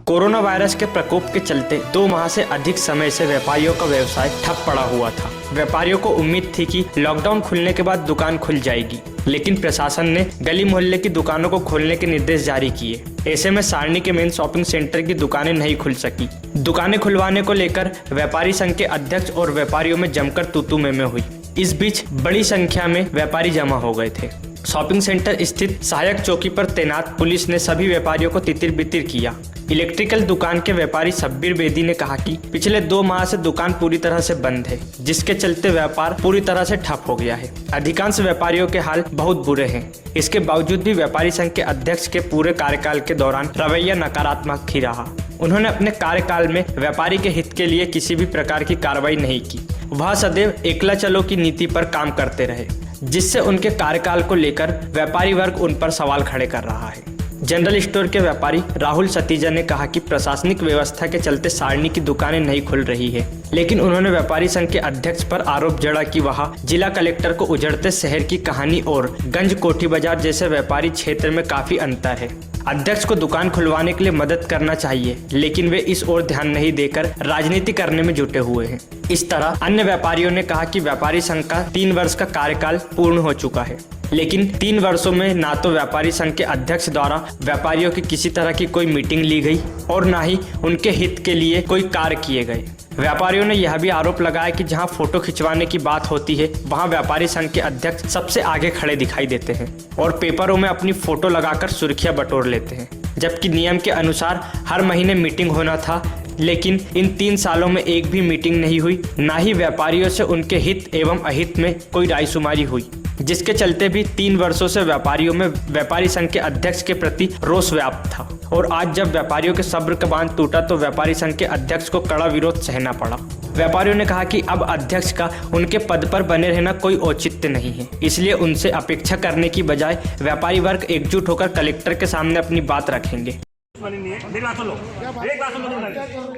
Corona virus के प्रकोप के चलते 2 माह से अधिक समय से व्यापारियों का व्यवसाय ठप पड़ा हुआ था। व्यापारियों को उम्मीद थी कि लॉकडाउन खुलने के बाद दुकान खुल जाएगी, लेकिन प्रशासन ने गली मोहल्ले की दुकानों को खोलने के निर्देश जारी किए। ऐसे में सारणी के मेन शॉपिंग सेंटर की दुकानें नहीं खुल सकी। दुकानें खुलवाने को लेकर व्यापारी संघ के अध्यक्ष और व्यापारियों में जमकर तूतू में हुई। इस बीच बड़ी संख्या में व्यापारी जमा हो गए थे। शॉपिंग सेंटर स्थित सहायक चौकी पर तैनात पुलिस ने सभी व्यापारियों को तितिर बितिर किया। इलेक्ट्रिकल दुकान के व्यापारी शब्बीर बेदी ने कहा कि पिछले 2 माह से दुकान पूरी तरह से बंद है, जिसके चलते व्यापार पूरी तरह से ठप हो गया है। अधिकांश व्यापारियों के हाल बहुत बुरे हैं। इसके बावजूद भी व्यापारी संघ के अध्यक्ष के पूरे कार्यकाल के दौरान रवैया नकारात्मक ही रहा। उन्होंने अपने कार्यकाल में व्यापारी के हित के लिए किसी भी प्रकार की कार्रवाई नहीं की। वह सदैव एकला चलो की नीति पर काम करते रहे, जिससे उनके कार्यकाल को लेकर व्यापारी वर्ग उन पर सवाल खड़े कर रहा है। जनरल स्टोर के व्यापारी राहुल सतीजा ने कहा कि प्रशासनिक व्यवस्था के चलते सारणी की दुकानें नहीं खुल रही है, लेकिन उन्होंने व्यापारी संघ के अध्यक्ष पर आरोप जड़ा कि वह जिला कलेक्टर को उजड़ते शहर की कहानी और गंज कोठी बाजार जैसे व्यापारी क्षेत्र में काफी अंतर है। अध्यक्ष को दुकान खुलवाने के लिए मदद करना चाहिए, लेकिन वे इस ओर ध्यान नहीं देकर राजनीति करने में जुटे हुए हैं। इस तरह अन्य व्यापारियों ने कहा कि व्यापारी संघ का 3 वर्ष का कार्यकाल पूर्ण हो चुका है, लेकिन 3 वर्षों में ना तो व्यापारी संघ के अध्यक्ष द्वारा व्यापारियों की किसी तरह की कोई मीटिंग ली गई और ना ही उनके हित के लिए कोई कार्य किए गए। व्यापारियों ने यह भी आरोप लगाया कि जहां फोटो खिंचवाने की बात होती है, वहां व्यापारी संघ के अध्यक्ष सबसे आगे खड़े दिखाई देते हैं और पेपरों में अपनी फोटो लगाकर सुर्खियां बटोर लेते हैं, जबकि नियम के अनुसार हर महीने मीटिंग होना था। लेकिन इन 3 सालों में एक भी मीटिंग नहीं हुई, ना ही व्यापारियों से उनके हित एवं अहित में कोई रायशुमारी हुई, जिसके चलते भी 3 वर्षों से व्यापारियों में व्यापारी संघ के अध्यक्ष के प्रति रोष व्याप्त था। और आज जब व्यापारियों के सब्र का बांध टूटा तो व्यापारी संघ के अध्यक्ष को कड़ा विरोध सहना पड़ा। व्यापारियों ने कहा कि अब अध्यक्ष का उनके पद पर बने रहना कोई औचित्य नहीं है, इसलिए उनसे अपेक्षा करने की बजाय व्यापारी वर्ग एकजुट होकर कलेक्टर के सामने अपनी बात रखेंगे। एक बात सुन लो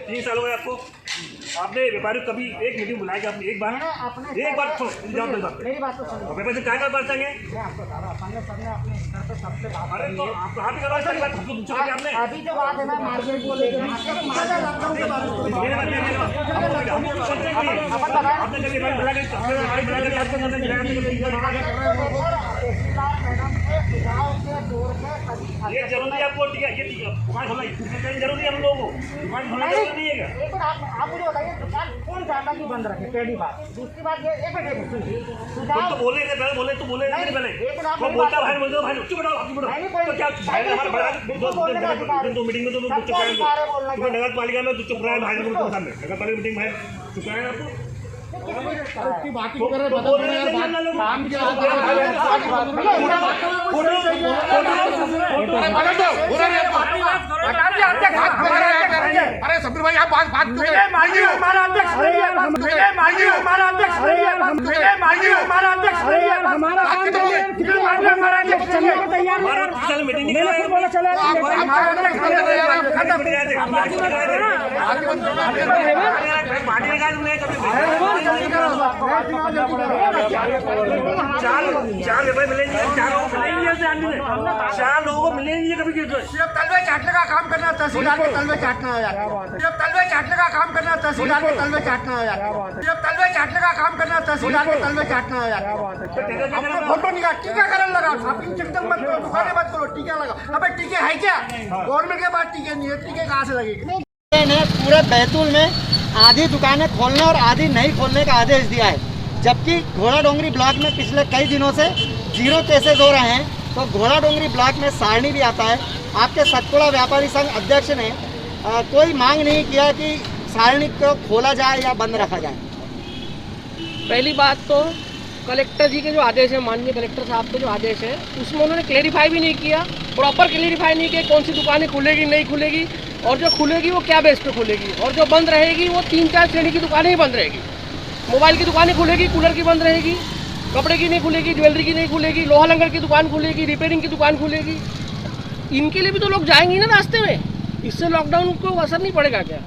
3 साल हो गए आपको। आपने व्यापारी कभी एक मीटिंग बुलाई क्या? आपने एक बार मेरी बात तो सुनो। व्यापारी से क्या बात चाहिए? अरे तो आप कहाँ पे करवा सकते हैं? आपने अभी जो बात है ना मार्केट को लेकर ये जरूरी आपको ठीक है, ये ठीक है दुकान खोलना जरूरी है हम लोगों को। दुकान खोलना जरूरी है क्या? एक बार आप मुझे बताइए दुकान कौन चाहता कि बंद रखे? पहली बात। दूसरी बात ये एक मिनट तो बोले पहले बोले तो बोले नहीं पहले वो बोलता भाई बोल दो भाई चुप रहो आप चुप रहो। तो क्या भाई हमारे बड़ा 2 मीटिंग में तो चुप रहे हैं। नगर पालिका में चुप रहे हैं भाई के सामने। नगर पालिका मीटिंग में चुप रहे हैं आपको की बात ही कर रहे बता दो यार काम क्या अरे शब्बीर भाई आप बात हमारा अध्यक्ष चार लोगों को मिलेंगे कभी सिर्फ तलवे चाटने का काम करना, तहसीलदार के तलवे चाटना है यार। सिर्फ तलवे चाटने का काम करना, तहसीलदार के तलवे चाटना है यार। सिर्फ तलवे चाटने का काम करना, तहसीलदार के तलवे चाटना है यार। अपना फोटो निकाल टीकाकरण लगा, शॉपिंग सेंटर मत करो, दुकानें मत करो, टीका लगा। अबे टीके है क्या? गवर्नमेंट के पास टीके नहीं है, टीके कहाँ से लगेंगे? पूरे बैतूल में आधी दुकानें खोलने और आधी नहीं खोलने का आदेश दिया है, जबकि घोड़ा डोंगरी ब्लॉक में पिछले कई दिनों से 0 केसेज हो रहे हैं। तो घोड़ा डोंगरी ब्लॉक में सारणी भी आता है। आपके सतपुड़ा व्यापारी संघ अध्यक्ष ने कोई मांग नहीं किया कि सारणी को खोला जाए या बंद रखा जाए। पहली बात तो कलेक्टर जी के जो आदेश है, माननीय कलेक्टर साहब के जो आदेश है, उसमें उन्होंने क्लेरिफाई भी नहीं किया, प्रॉपर क्लेरिफाई नहीं किया कौन सी दुकानें खुलेगी नहीं खुलेगी, और जो खुलेगी वो क्या बेस पे खुलेगी, और जो बंद रहेगी वो 3-4 श्रेणी की दुकानें ही बंद रहेगी। मोबाइल की दुकानें खुलेगी, कूलर की बंद रहेगी, कपड़े की नहीं खुलेगी, ज्वेलरी की नहीं खुलेगी, लोहा लंगर की दुकान खुलेगी, रिपेयरिंग की दुकान खुलेगी। इनके लिए भी तो लोग जाएंगे ना रास्ते में, इससे लॉकडाउन को असर नहीं पड़ेगा क्या?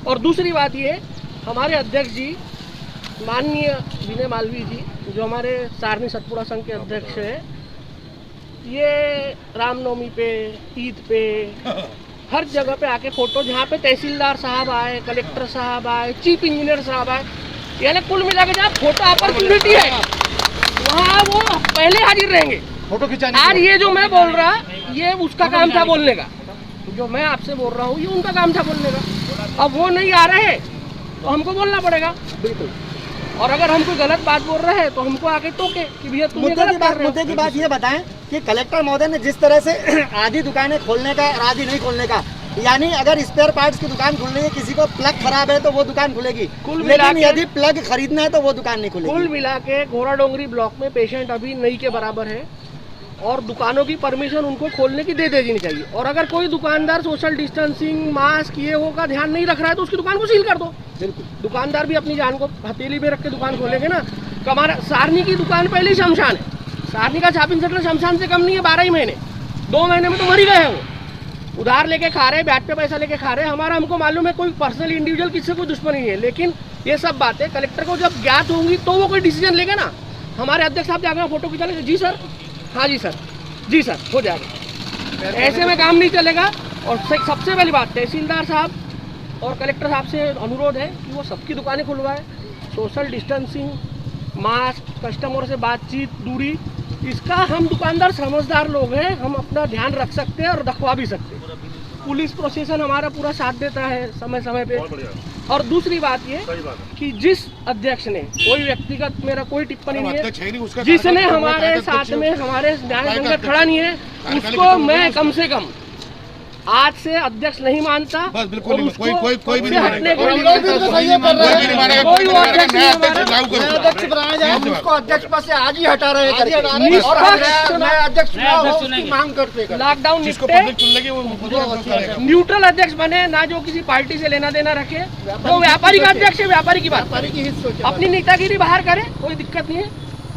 और दूसरी बात ये, हमारे अध्यक्ष जी माननीय विनय मालवीय जी, जो हमारे सारणी सतपुड़ा संघ के अध्यक्ष हैं, ये रामनवमी पे, ईद पे हर जगह पे आके फोटो, जहाँ पे तहसीलदार साहब आए, कलेक्टर साहब आए, चीफ इंजीनियर साहब आए, यानी कुल मिला के जहाँ फोटो अपॉर्चुनिटी है वहाँ वो पहले हाजिर रहेंगे फोटो खिंचाने। आज ये जो मैं बोल रहा, ये उसका काम था बोलने का, जो मैं आपसे बोल रहा हूँ ये उनका काम था बोलने का। अब वो नहीं आ रहे तो हमको बोलना पड़ेगा। बिल्कुल। और अगर हम कोई गलत बात बोल रहे हैं तो हमको आके टोके कि भैया तुम ये गलत कर रहे हो। मुद्दे की बात ये बताएं कि कलेक्टर महोदय ने जिस तरह से आधी दुकानें खोलने का और आधी नहीं खोलने का, यानी अगर स्पेयर पार्ट्स की दुकान खुल रही है, किसी को प्लग खराब है तो वो दुकान खुलेगी, लेकिन यदि प्लग खरीदना है तो वो दुकान नहीं खुलेगी। कुल मिला के घोड़ा डोंगरी ब्लॉक में पेशेंट अभी नहीं के बराबर है और दुकानों की परमिशन उनको खोलने की दे देनी चाहिए। और अगर कोई दुकानदार सोशल डिस्टेंसिंग, मास्क, ये वो का ध्यान नहीं रख रहा है तो उसकी दुकान को सील कर दो। बिल्कुल। दुकानदार भी अपनी जान को हथेली में रख के दुकान खोलेंगे ना। हमारा सारनी की दुकान पहले ही शमशान है, सारनी का शॉपिंग सेंटर शमशान से कम नहीं है। 12 ही महीने, 2 महीने में तो मर ही गए हैं वो। उधार लेके खा रहे, ब्याज पे पैसा लेके खा रहे। हमारा, हमको मालूम है कोई पर्सनल इंडिविजुअल किससे कोई दुश्मनी नहीं है, लेकिन ये सब बातें कलेक्टर को जब ज्ञात होंगी तो वो कोई डिसीजन लेगा ना। हमारे अध्यक्ष साहब जाकर फोटो खिंचा लेंगे, जी सर, हाँ जी सर, जी सर, हो जाएगा। ऐसे में काम नहीं चलेगा। और सबसे पहली बात, तहसीलदार साहब और कलेक्टर साहब से अनुरोध है कि वो सबकी दुकानें खुलवाएं। सोशल डिस्टेंसिंग, मास्क, कस्टमर से बातचीत, दूरी, इसका हम दुकानदार समझदार लोग हैं, हम अपना ध्यान रख सकते हैं और रखवा भी सकते हैं। पुलिस प्रशासन हमारा पूरा साथ देता है समय समय पे। और दूसरी बात ये कि जिस अध्यक्ष ने, कोई व्यक्तिगत मेरा कोई टिप्पणी नहीं है, जिसने हमारे साथ में हमारे न्याय संगत खड़ा नहीं है, उसको मैं कम से कम आज से अध्यक्ष नहीं मानता। बस बिल्कुल नहीं, कोई भी उससे हटने को नहीं अध्यक्ष बनाया जाए, हम उसको अध्यक्ष पद से आज ही हटा रहे हैं। मांग करते हैं लॉकडाउन न्यूट्रल अध्यक्ष बने, ना जो किसी पार्टी से लेना देना रखे। जो व्यापारी का अध्यक्ष है, व्यापारी की बात, अपनी नेतागिरी बाहर करे, कोई दिक्कत नहीं है।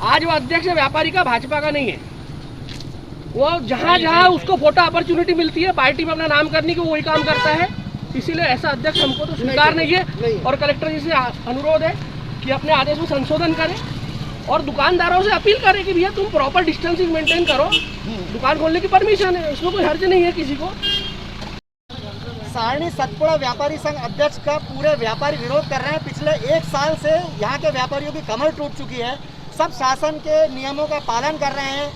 आज वो अध्यक्ष है व्यापारी का, भाजपा का नहीं है। वो जहाँ जहाँ उसको फोटो अपॉर्चुनिटी मिलती है पार्टी में अपना नाम करने की, वो वही काम करता है। इसीलिए ऐसा अध्यक्ष हमको तो स्वीकार नहीं है। और कलेक्टर जी से अनुरोध है कि अपने आदेश में संशोधन करें और दुकानदारों से अपील करें कि भैया तुम प्रॉपर डिस्टेंसिंग मेंटेन करो, दुकान खोलने की परमिशन है, उसमें कोई हर्ज नहीं है किसी को। सारणी सतपुड़ा व्यापारी संघ अध्यक्ष का पूरे व्यापारी विरोध कर रहे हैं। पिछले 1 साल से यहाँ के व्यापारियों की कमर टूट चुकी है। सब शासन के नियमों का पालन कर रहे हैं।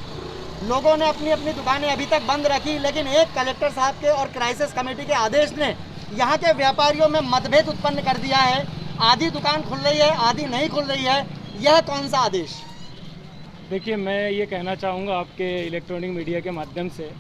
लोगों ने अपनी अपनी दुकानें अभी तक बंद रखी, लेकिन एक कलेक्टर साहब के और क्राइसिस कमेटी के आदेश ने यहाँ के व्यापारियों में मतभेद उत्पन्न कर दिया है। आधी दुकान खुल रही है, आधी नहीं खुल रही है। यह कौन सा आदेश? देखिए, मैं ये कहना चाहूँगा आपके इलेक्ट्रॉनिक मीडिया के माध्यम से,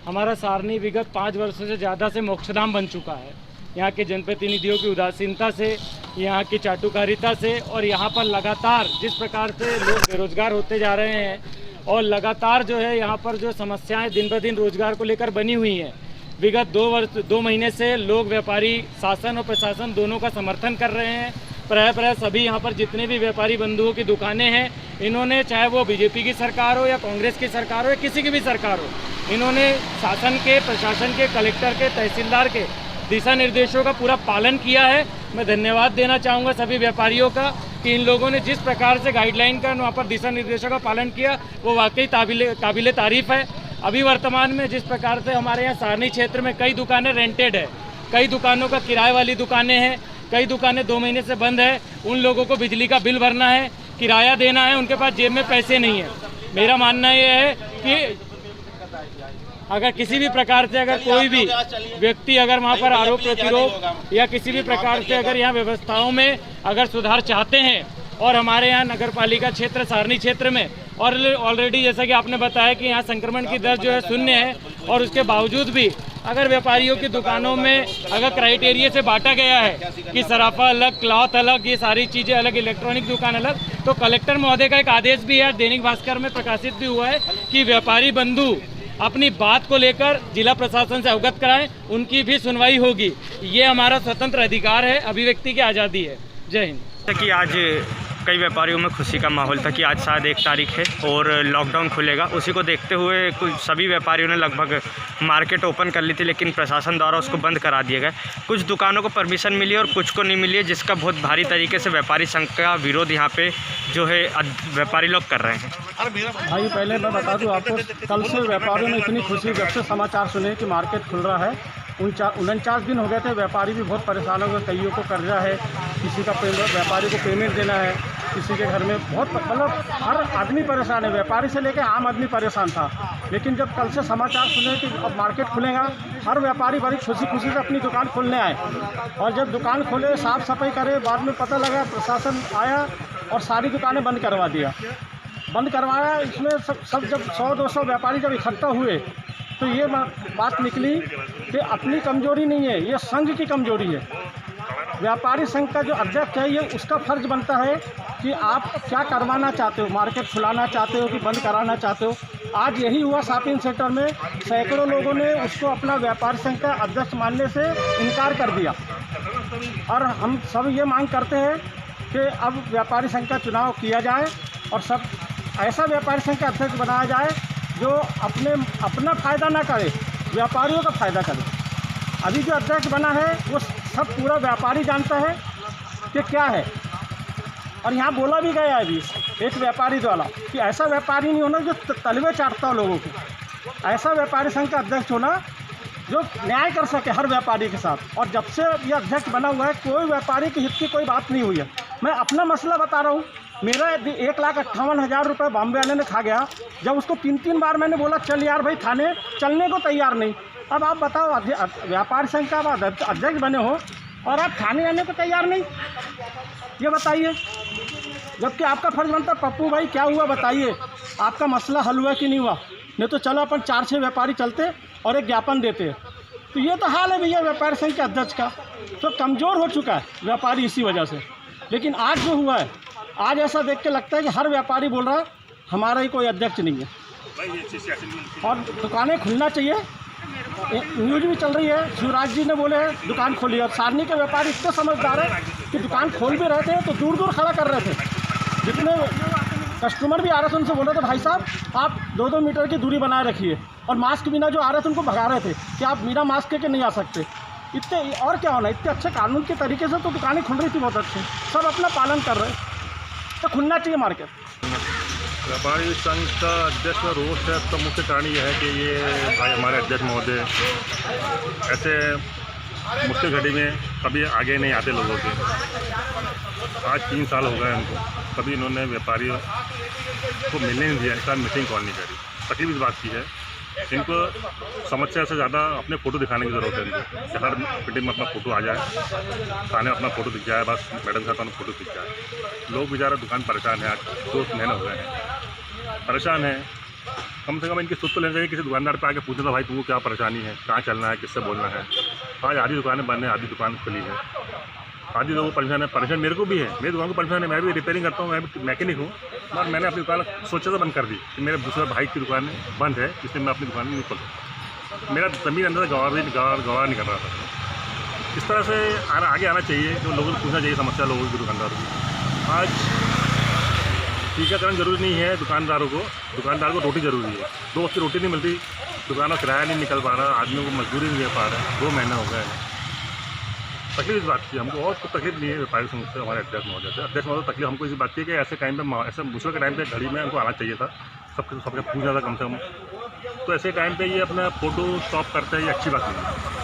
हमारा सारनी विगत 5 वर्षों से ज़्यादा से मोक्षधाम बन चुका है। यहाँ के जनप्रतिनिधियों की उदासीनता से, यहाँ की चाटुकारिता से और यहाँ पर लगातार जिस प्रकार से लोग बेरोजगार होते जा रहे हैं और लगातार जो है यहाँ पर जो समस्याएं दिन ब दिन रोजगार को लेकर बनी हुई हैं। विगत 2 महीने से लोग, व्यापारी, शासन और प्रशासन दोनों का समर्थन कर रहे हैं। प्राय सभी यहाँ पर जितने भी व्यापारी बंधुओं की दुकानें हैं, इन्होंने, चाहे वो बीजेपी की सरकार हो या कांग्रेस की सरकार हो या किसी की भी सरकार हो, इन्होंने शासन के, प्रशासन के, कलेक्टर के, तहसीलदार के दिशा निर्देशों का पूरा पालन किया है। मैं धन्यवाद देना चाहूँगा सभी व्यापारियों का कि इन लोगों ने जिस प्रकार से गाइडलाइन का, वहाँ पर दिशा निर्देशों का पालन किया, वो वाकई काबिले तारीफ़ है। अभी वर्तमान में जिस प्रकार से हमारे यहाँ सारनी क्षेत्र में कई दुकानें रेंटेड है, कई दुकानों का किराए वाली दुकानें हैं, कई दुकानें 2 महीने से बंद है। उन लोगों को बिजली का बिल भरना है, किराया देना है, उनके पास जेब में पैसे नहीं है। मेरा मानना ये है कि अगर किसी भी प्रकार से अगर कोई भी व्यक्ति अगर वहाँ पर आरोप प्रतिरोध या किसी भी प्रकार से अगर यहाँ व्यवस्थाओं में अगर सुधार चाहते हैं, और हमारे यहाँ नगर पालिका क्षेत्र सारनी क्षेत्र में और ऑलरेडी जैसा कि आपने बताया कि यहाँ संक्रमण की दर जो है 0 है, और उसके बावजूद भी अगर व्यापारियों की दुकानों में अगर क्राइटेरिया से बांटा गया है कि सराफा अलग, क्लॉथ अलग, ये सारी चीज़ें अलग, इलेक्ट्रॉनिक दुकान अलग, तो कलेक्टर महोदय का एक आदेश भी है, दैनिक भास्कर में प्रकाशित भी हुआ है कि व्यापारी बंधु अपनी बात को लेकर जिला प्रशासन से अवगत कराएं, उनकी भी सुनवाई होगी। ये हमारा स्वतंत्र अधिकार है, अभिव्यक्ति की आज़ादी है। जय हिंद। कि आज कई व्यापारियों में खुशी का माहौल था कि आज शायद 1 तारीख है और लॉकडाउन खुलेगा। उसी को देखते हुए कुछ सभी व्यापारियों ने लगभग मार्केट ओपन कर ली थी, लेकिन प्रशासन द्वारा उसको बंद करा दिया गया। कुछ दुकानों को परमिशन मिली और कुछ को नहीं मिली है, जिसका बहुत भारी तरीके से व्यापारी संघ का विरोध यहाँ पे जो है व्यापारी लोग कर रहे हैं। भाई, पहले मैं बता दूं आपको, कल से व्यापारियों में इतनी खुशी जब से समाचार सुने कि मार्केट खुल रहा है, 49 दिन हो गए थे। व्यापारी भी बहुत परेशान हो गए, कईयों को कर्जा है, किसी का व्यापारी को पेमेंट देना है, किसी के घर में बहुत मतलब हर आदमी परेशान है, व्यापारी से लेकर आम आदमी परेशान था। लेकिन जब कल से समाचार सुने कि अब मार्केट खुलेगा, हर व्यापारी बड़ी खुशी खुशी से अपनी दुकान खोलने आए। और जब दुकान खोले, साफ़ सफाई करे, बाद में पता लगा प्रशासन आया और सारी दुकानें बंद करवा दिया। बंद करवाया, इसमें सब जब 100-200 व्यापारी जब इकट्ठा हुए तो ये बात निकली कि अपनी कमजोरी नहीं है, ये संघ की कमजोरी है। व्यापारी संघ का जो अध्यक्ष है, ये उसका फर्ज बनता है कि आप क्या करवाना चाहते हो, मार्केट खुलाना चाहते हो कि बंद कराना चाहते हो। आज यही हुआ शॉपिंग सेंटर में, सैकड़ों लोगों ने उसको अपना व्यापारी संघ का अध्यक्ष मानने से इनकार कर दिया। और हम सब ये मांग करते हैं कि अब व्यापारी संघ का चुनाव किया जाए और सब ऐसा व्यापारी संघ का अध्यक्ष बनाया जाए जो अपना फ़ायदा ना करे, व्यापारियों का फ़ायदा करे। अभी जो अध्यक्ष बना है वो सब पूरा व्यापारी जानता है कि क्या है। और यहाँ बोला भी गया है अभी एक व्यापारी द्वारा कि ऐसा व्यापारी नहीं होना जो तलवे चाटता हो लोगों को, ऐसा व्यापारी संघ का अध्यक्ष होना जो न्याय कर सके हर व्यापारी के साथ। और जब से ये अध्यक्ष बना हुआ है, कोई व्यापारी के हित की कोई बात नहीं हुई है। मैं अपना मसला बता रहा हूँ, मेरा 1,58,000 रुपये बॉम्बे वाले ने खा गया। जब उसको 3 बार मैंने बोला चल यार भाई थाने, चलने को तैयार नहीं। अब आप बताओ, व्यापारी संघ का आप अध्यक्ष बने हो और आप थाने आने को तैयार नहीं, ये बताइए। जबकि आपका फर्ज बनता, पप्पू भाई क्या हुआ बताइए, आपका मसला हल हुआ कि नहीं हुआ? नहीं तो चलो अपन 4-6 व्यापारी चलते और एक ज्ञापन देते। तो ये तो हाल है भैया व्यापारी संघ के अध्यक्ष का, तो कमज़ोर हो चुका है व्यापारी इसी वजह से। लेकिन आज जो हुआ है, आज ऐसा देख के लगता है कि हर व्यापारी बोल रहा है हमारा ही कोई अध्यक्ष नहीं है। और दुकानें खुलना चाहिए, न्यूज़ भी चल रही है, शिवराज जी ने बोले हैं दुकान खोली। और सारनी के व्यापारी इतने समझदार है कि दुकान खोल भी रहे थे तो दूर दूर खड़ा कर रहे थे। जितने कस्टमर भी आ रहे थे उनसे बोल रहे थे भाई साहब आप 2-2 मीटर की दूरी बनाए रखिए। और मास्क बिना जो आ रहे थे उनको भगा रहे थे कि आप बिना मास्क के नहीं आ सकते। इतने और क्या होना, इतने अच्छे कानून के तरीके से तो दुकानें खुल रही थी बहुत अच्छे, सब अपना पालन कर रहे, तो खुलना चाहिए मार्केट। व्यापारी संघ का अध्यक्ष का रोष है तो मुख्य कारण यह है कि ये भाई हमारे अध्यक्ष महोदय ऐसे मुश्किल घड़ी में कभी आगे नहीं आते लोगों के। आज 3 साल हो गए उनको, कभी इन्होंने व्यापारियों को मिलने नहीं दिया, इसका मीटिंग कॉल नहीं करी। तकलीफ इस बात की है, इनको समस्या से ज़्यादा अपने फ़ोटो दिखाने की ज़रूरत है। इनको हर मीटिंग में अपना फ़ोटो आ जाए, थाने अपना फ़ोटो दिख जाए, बस मैडम साहब फ़ोटो दिख जाए। लोग बेचारा दुकान परेशान है, आज 2 महीने हो गए हैं परेशान है। कम से कम इनकी सोच तो लेना चाहिए, किसी दुकानदार पे आके पूछना था भाई तुमको क्या परेशानी है, कहाँ चलना है, किससे बोलना है। आज आधी दुकानें बंद है, आधी दुकान खुली है, आधी लोगों को परेशान है। परेशान मेरे को भी है, मेरी दुकान को परेशान है, मैं भी रिपेयरिंग करता हूँ, मैं भी मैकेनिक हूँ। और मैंने अपनी दुकान सोचा था बंद कर दी कि मेरे दूसरे भाई की दुकान बंद है, इसलिए मैं अपनी दुकान नहीं खोल सकता। मेरा ज़मीन अंदर गवाह नहीं कर रहा था। इस तरह से आगे आना चाहिए, जो लोगों को पूछना चाहिए समस्या लोगों की, दुकानदारों की। आज टीकाकरण जरूरी नहीं है दुकानदारों को रोटी ज़रूरी है। 2 वक्त की रोटी नहीं मिलती, दुकान का किराया नहीं निकल पा रहा, आदमियों को मजदूरी नहीं दे पा रहा है, 2 महीने हो गए हैं। तकलीफ इस बात की हमको, और कोई तकलीफ नहीं है व्यापारी संघ से, हमारे अध्यक्ष महोदय तकलीफ हमको इस बात की कि ऐसे टाइम पे, ऐसे मुश्किल के टाइम पे घड़ी में उनको आना चाहिए था, सबके पूछना था कम से कम। तो ऐसे टाइम पे ये अपना फ़ोटो स्टॉप करते हैं, ये अच्छी बात नहीं है।